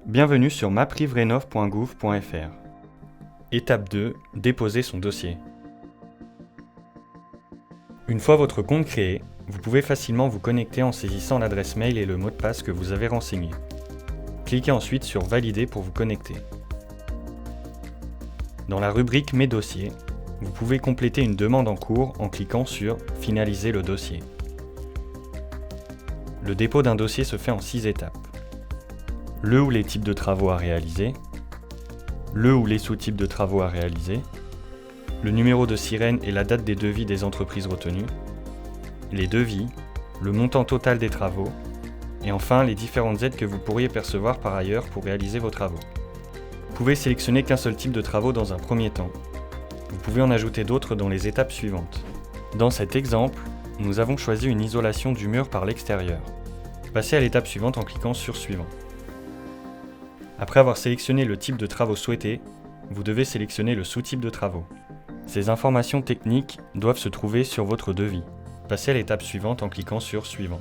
Bienvenue sur maprivrenov.gouv.fr. Étape 2. Déposer son dossier. Une fois votre compte créé, vous pouvez facilement vous connecter en saisissant l'adresse mail et le mot de passe que vous avez renseigné. Cliquez ensuite sur Valider pour vous connecter. Dans la rubrique Mes dossiers, vous pouvez compléter une demande en cours en cliquant sur Finaliser le dossier. Le dépôt d'un dossier se fait en 6 étapes. Le ou les types de travaux à réaliser, le ou les sous-types de travaux à réaliser, le numéro de sirène et la date des devis des entreprises retenues, les devis, le montant total des travaux, et enfin les différentes aides que vous pourriez percevoir par ailleurs pour réaliser vos travaux. Vous pouvez sélectionner qu'un seul type de travaux dans un premier temps. Vous pouvez en ajouter d'autres dans les étapes suivantes. Dans cet exemple, nous avons choisi une isolation du mur par l'extérieur. Passez à l'étape suivante en cliquant sur Suivant. Après avoir sélectionné le type de travaux souhaité, vous devez sélectionner le sous-type de travaux. Ces informations techniques doivent se trouver sur votre devis. Passez à l'étape suivante en cliquant sur Suivant.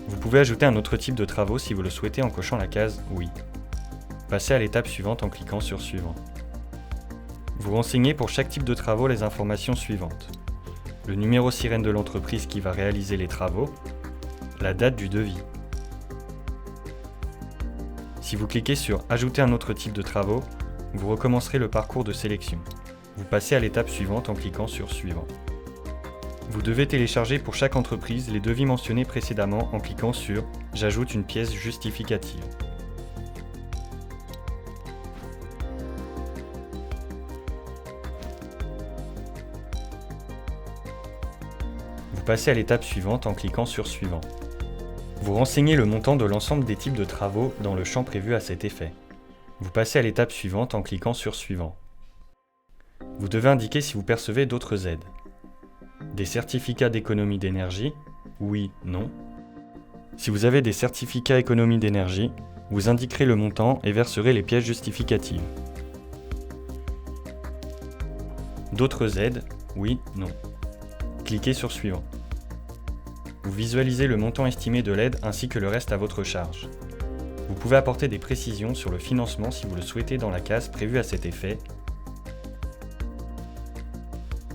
Vous pouvez ajouter un autre type de travaux si vous le souhaitez en cochant la case Oui. Passez à l'étape suivante en cliquant sur Suivant. Vous renseignez pour chaque type de travaux les informations suivantes. Le numéro sirène de l'entreprise qui va réaliser les travaux, la date du devis. Si vous cliquez sur Ajouter un autre type de travaux, vous recommencerez le parcours de sélection. Vous passez à l'étape suivante en cliquant sur Suivant. Vous devez télécharger pour chaque entreprise les devis mentionnés précédemment en cliquant sur J'ajoute une pièce justificative. Vous passez à l'étape suivante en cliquant sur Suivant. Vous renseignez le montant de l'ensemble des types de travaux dans le champ prévu à cet effet. Vous passez à l'étape suivante en cliquant sur Suivant. Vous devez indiquer si vous percevez d'autres aides. Des certificats d'économie d'énergie, oui, non. Si vous avez des certificats économie d'énergie, vous indiquerez le montant et verserez les pièces justificatives. D'autres aides, oui, non. Cliquez sur Suivant. Vous visualisez le montant estimé de l'aide ainsi que le reste à votre charge. Vous pouvez apporter des précisions sur le financement si vous le souhaitez dans la case prévue à cet effet.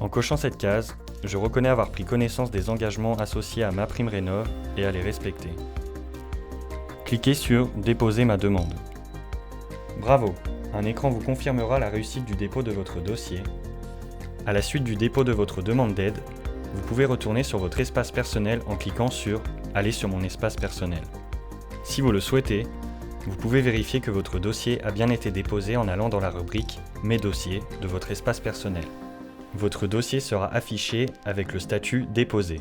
En cochant cette case, je reconnais avoir pris connaissance des engagements associés à MaPrimeRénov' et à les respecter. Cliquez sur Déposer ma demande. Bravo! Un écran vous confirmera la réussite du dépôt de votre dossier. À la suite du dépôt de votre demande d'aide, vous pouvez retourner sur votre espace personnel en cliquant sur « Aller sur mon espace personnel ». Si vous le souhaitez, vous pouvez vérifier que votre dossier a bien été déposé en allant dans la rubrique « Mes dossiers » de votre espace personnel. Votre dossier sera affiché avec le statut « Déposé ».